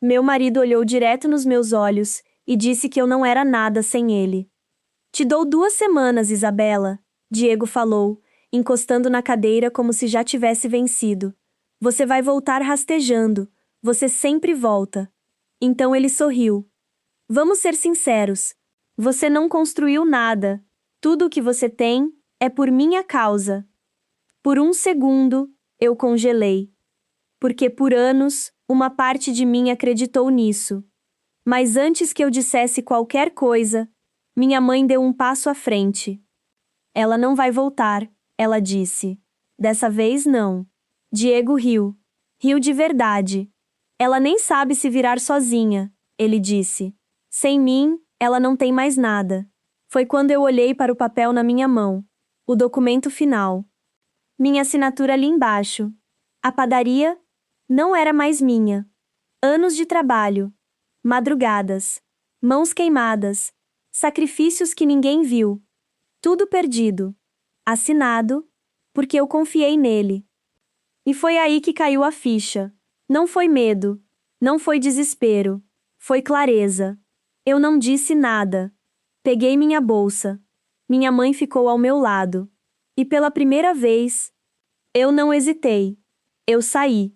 Meu marido olhou direto nos meus olhos e disse que eu não era nada sem ele. Te dou 2 semanas, Isabela, Diego falou, encostando na cadeira como se já tivesse vencido. Você vai voltar rastejando, você sempre volta. Então ele sorriu. Vamos ser sinceros. Você não construiu nada. Tudo o que você tem é por minha causa. Por um segundo, eu congelei. Porque por anos, uma parte de mim acreditou nisso. Mas antes que eu dissesse qualquer coisa, minha mãe deu um passo à frente. Ela não vai voltar, ela disse. Dessa vez não. Diego riu. Riu de verdade. Ela nem sabe se virar sozinha, ele disse. Sem mim, ela não tem mais nada. Foi quando eu olhei para o papel na minha mão. O documento final. Minha assinatura ali embaixo. A padaria não era mais minha. Anos de trabalho. Madrugadas. Mãos queimadas. Sacrifícios que ninguém viu. Tudo perdido. Assinado, porque eu confiei nele. E foi aí que caiu a ficha. Não foi medo. Não foi desespero. Foi clareza. Eu não disse nada. Peguei minha bolsa. Minha mãe ficou ao meu lado. E pela primeira vez, eu não hesitei. Eu saí.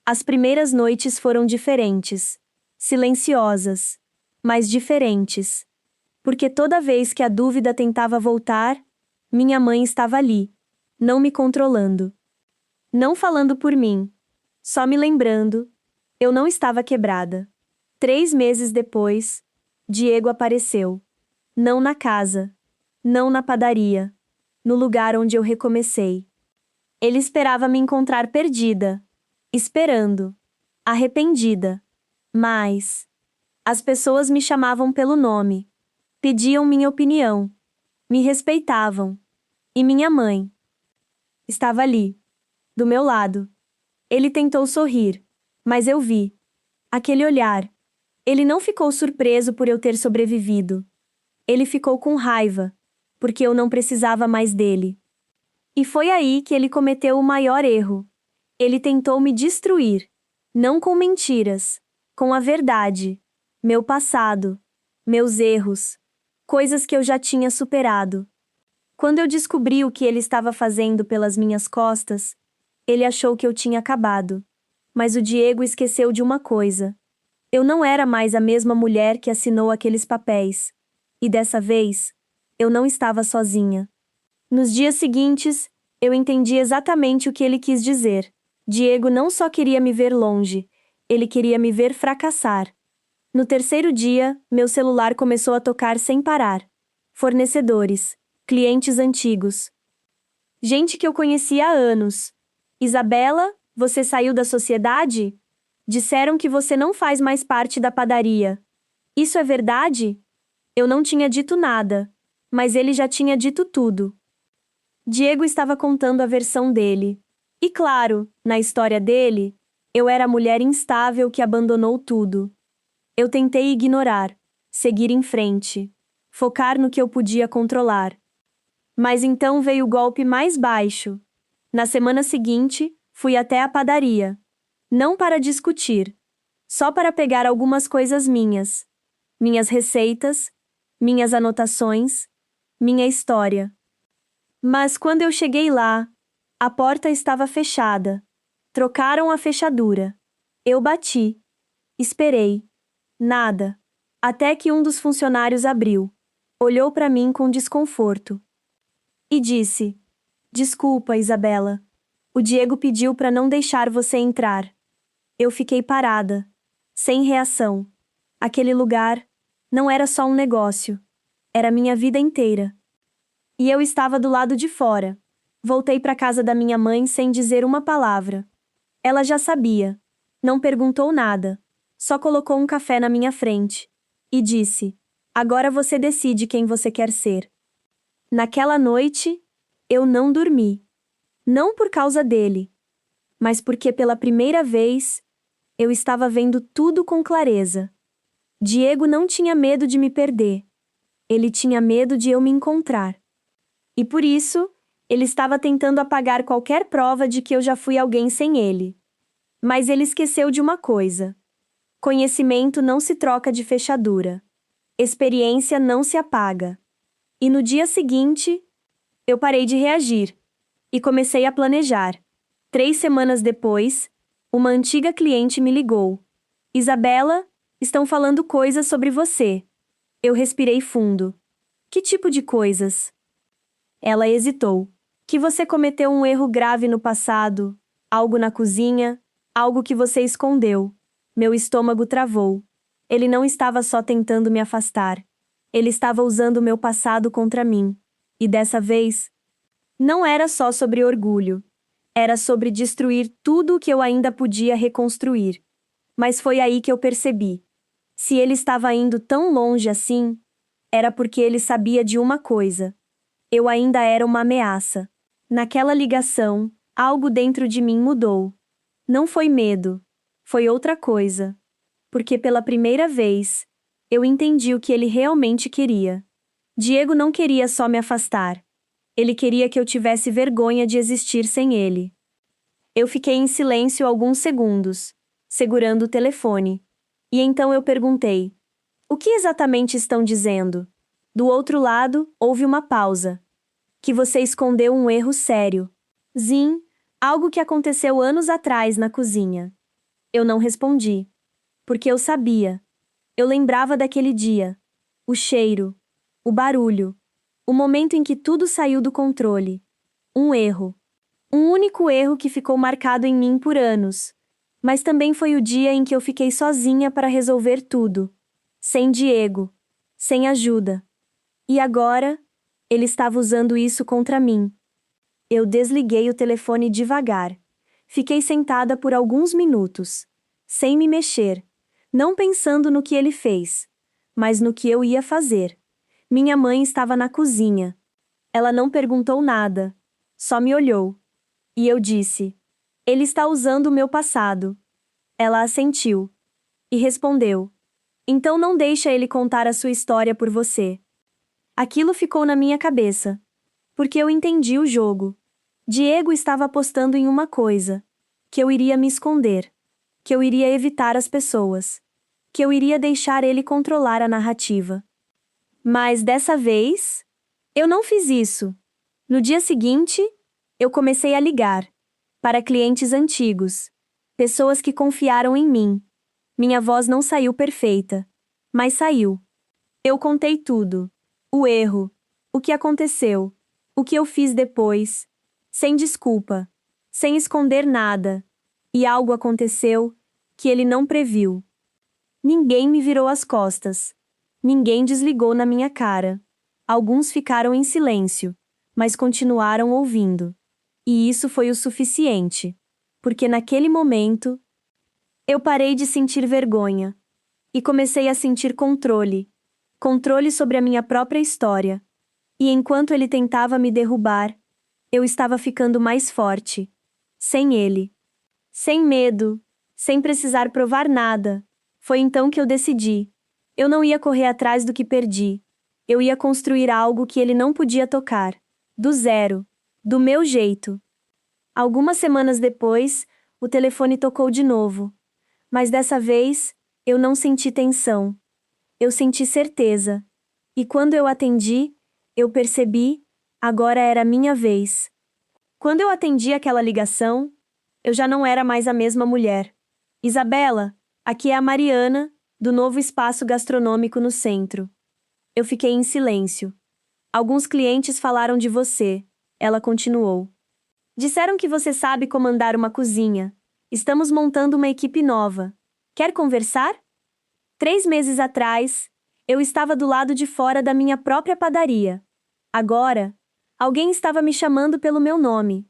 As primeiras noites foram diferentes. Silenciosas. Mas diferentes. Porque toda vez que a dúvida tentava voltar, minha mãe estava ali, não me controlando. Não falando por mim. Só me lembrando. Eu não estava quebrada. 3 meses depois, Diego apareceu. Não na casa. Não na padaria. No lugar onde eu recomecei. Ele esperava me encontrar perdida. Esperando. Arrependida. Mas as pessoas me chamavam pelo nome. Pediam minha opinião. Me respeitavam. E minha mãe estava ali, do meu lado. Ele tentou sorrir, mas eu vi. Aquele olhar. Ele não ficou surpreso por eu ter sobrevivido. Ele ficou com raiva, porque eu não precisava mais dele. E foi aí que ele cometeu o maior erro. Ele tentou me destruir. Não com mentiras, com a verdade. Meu passado. Meus erros. Coisas que eu já tinha superado. Quando eu descobri o que ele estava fazendo pelas minhas costas, ele achou que eu tinha acabado. Mas o Diego esqueceu de uma coisa. Eu não era mais a mesma mulher que assinou aqueles papéis. E dessa vez, eu não estava sozinha. Nos dias seguintes, eu entendi exatamente o que ele quis dizer. Diego não só queria me ver longe, ele queria me ver fracassar. No terceiro dia, meu celular começou a tocar sem parar. Fornecedores, clientes antigos. Gente que eu conhecia há anos. Isabela, você saiu da sociedade? Disseram que você não faz mais parte da padaria. Isso é verdade? Eu não tinha dito nada, mas ele já tinha dito tudo. Diego estava contando a versão dele. E claro, na história dele, eu era a mulher instável que abandonou tudo. Eu tentei ignorar, seguir em frente, focar no que eu podia controlar. Mas então veio o golpe mais baixo. Na semana seguinte, fui até a padaria. Não para discutir, só para pegar algumas coisas minhas. Minhas receitas, minhas anotações, minha história. Mas quando eu cheguei lá, a porta estava fechada. Trocaram a fechadura. Eu bati. Esperei. Nada. Até que um dos funcionários abriu. Olhou para mim com desconforto. E disse: Desculpa, Isabela. O Diego pediu para não deixar você entrar. Eu fiquei parada. Sem reação. Aquele lugar não era só um negócio. Era minha vida inteira. E eu estava do lado de fora. Voltei para casa da minha mãe sem dizer uma palavra. Ela já sabia. Não perguntou nada. Só colocou um café na minha frente. E disse: Agora você decide quem você quer ser. Naquela noite, eu não dormi. Não por causa dele, mas porque pela primeira vez, eu estava vendo tudo com clareza. Diego não tinha medo de me perder. Ele tinha medo de eu me encontrar. E por isso, ele estava tentando apagar qualquer prova de que eu já fui alguém sem ele. Mas ele esqueceu de uma coisa. Conhecimento não se troca de fechadura. Experiência não se apaga. E no dia seguinte, eu parei de reagir e comecei a planejar. 3 semanas depois, uma antiga cliente me ligou. Isabela, estão falando coisas sobre você. Eu respirei fundo. Que tipo de coisas? Ela hesitou. Que você cometeu um erro grave no passado, algo na cozinha, algo que você escondeu. Meu estômago travou. Ele não estava só tentando me afastar. Ele estava usando o meu passado contra mim. E dessa vez, não era só sobre orgulho. Era sobre destruir tudo o que eu ainda podia reconstruir. Mas foi aí que eu percebi. Se ele estava indo tão longe assim, era porque ele sabia de uma coisa. Eu ainda era uma ameaça. Naquela ligação, algo dentro de mim mudou. Não foi medo. Foi outra coisa. Porque pela primeira vez, eu entendi o que ele realmente queria. Diego não queria só me afastar. Ele queria que eu tivesse vergonha de existir sem ele. Eu fiquei em silêncio alguns segundos, segurando o telefone. E então eu perguntei: o que exatamente estão dizendo? Do outro lado, houve uma pausa. Que você escondeu um erro sério. Zin, algo que aconteceu anos atrás na cozinha. Eu não respondi. Porque eu sabia. Eu lembrava daquele dia. O cheiro. O barulho. O momento em que tudo saiu do controle. Um erro. Um único erro que ficou marcado em mim por anos. Mas também foi o dia em que eu fiquei sozinha para resolver tudo. Sem Diego. Sem ajuda. E agora, ele estava usando isso contra mim. Eu desliguei o telefone devagar. Fiquei sentada por alguns minutos, sem me mexer, não pensando no que ele fez, mas no que eu ia fazer. Minha mãe estava na cozinha. Ela não perguntou nada, só me olhou. E eu disse: ele está usando o meu passado. Ela assentiu e respondeu: então não deixa ele contar a sua história por você. Aquilo ficou na minha cabeça, porque eu entendi o jogo. Diego estava apostando em uma coisa: que eu iria me esconder, que eu iria evitar as pessoas, que eu iria deixar ele controlar a narrativa. Mas dessa vez, eu não fiz isso. No dia seguinte, eu comecei a ligar para clientes antigos, pessoas que confiaram em mim. Minha voz não saiu perfeita, mas saiu. Eu contei tudo: o erro, o que aconteceu, o que eu fiz depois, sem desculpa, sem esconder nada. E algo aconteceu que ele não previu. Ninguém me virou as costas. Ninguém desligou na minha cara. Alguns ficaram em silêncio, mas continuaram ouvindo. E isso foi o suficiente. Porque naquele momento, eu parei de sentir vergonha. E comecei a sentir controle. Controle sobre a minha própria história. E enquanto ele tentava me derrubar, eu estava ficando mais forte. Sem ele. Sem medo. Sem precisar provar nada. Foi então que eu decidi. Eu não ia correr atrás do que perdi. Eu ia construir algo que ele não podia tocar. Do zero. Do meu jeito. Algumas semanas depois, o telefone tocou de novo. Mas dessa vez, eu não senti tensão. Eu senti certeza. E quando eu atendi, eu percebi, agora era minha vez. Quando eu atendi aquela ligação, eu já não era mais a mesma mulher. Isabela, aqui é a Mariana, do novo espaço gastronômico no centro. Eu fiquei em silêncio. Alguns clientes falaram de você, ela continuou. Disseram que você sabe comandar uma cozinha. Estamos montando uma equipe nova. Quer conversar? 3 meses atrás, eu estava do lado de fora da minha própria padaria. Agora, alguém estava me chamando pelo meu nome.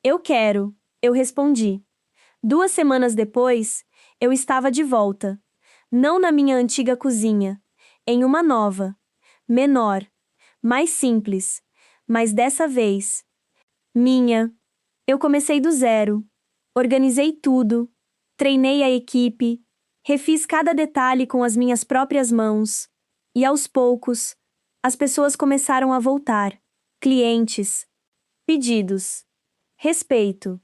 Eu quero, eu respondi. 2 semanas depois, eu estava de volta. Não na minha antiga cozinha, em uma nova, menor, mais simples, mas dessa vez, minha. Eu comecei do zero. Organizei tudo, treinei a equipe, refiz cada detalhe com as minhas próprias mãos. E aos poucos, as pessoas começaram a voltar. Clientes, pedidos, respeito.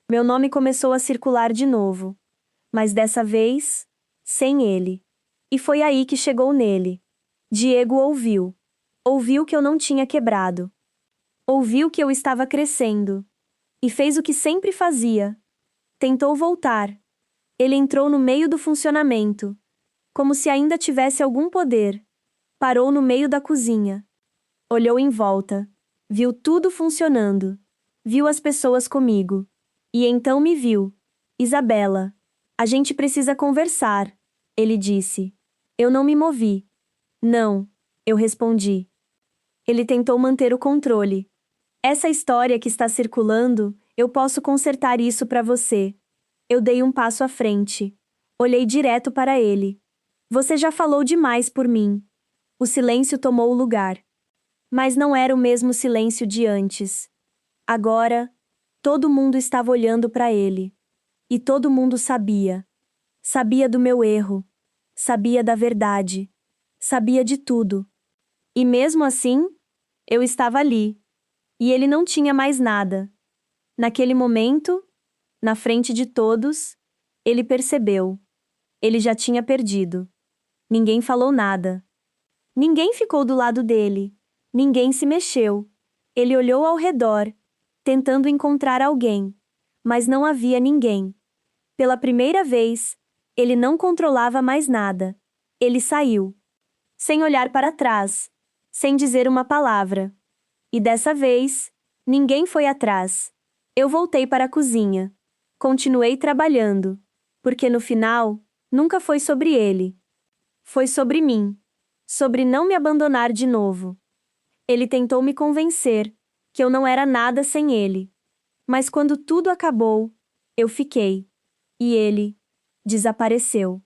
Meu nome começou a circular de novo. Mas dessa vez, sem ele. E foi aí que chegou nele. Diego ouviu. Ouviu que eu não tinha quebrado. Ouviu que eu estava crescendo. E fez o que sempre fazia. Tentou voltar. Ele entrou no meio do funcionamento, como se ainda tivesse algum poder. Parou no meio da cozinha. Olhou em volta. Viu tudo funcionando. Viu as pessoas comigo. E então me viu. Isabela, a gente precisa conversar, ele disse. Eu não me movi. Não, eu respondi. Ele tentou manter o controle. Essa história que está circulando, eu posso consertar isso para você. Eu dei um passo à frente. Olhei direto para ele. Você já falou demais por mim. O silêncio tomou o lugar. Mas não era o mesmo silêncio de antes. Agora, todo mundo estava olhando para ele. E todo mundo sabia. Sabia do meu erro. Sabia da verdade. Sabia de tudo. E mesmo assim, eu estava ali. E ele não tinha mais nada. Naquele momento, na frente de todos, ele percebeu. Ele já tinha perdido. Ninguém falou nada. Ninguém ficou do lado dele. Ninguém se mexeu. Ele olhou ao redor, tentando encontrar alguém. Mas não havia ninguém. Pela primeira vez, ele não controlava mais nada. Ele saiu. Sem olhar para trás. Sem dizer uma palavra. E dessa vez, ninguém foi atrás. Eu voltei para a cozinha. Continuei trabalhando. Porque no final, nunca foi sobre ele. Foi sobre mim. Sobre não me abandonar de novo. Ele tentou me convencer que eu não era nada sem ele. Mas quando tudo acabou, eu fiquei. E ele desapareceu.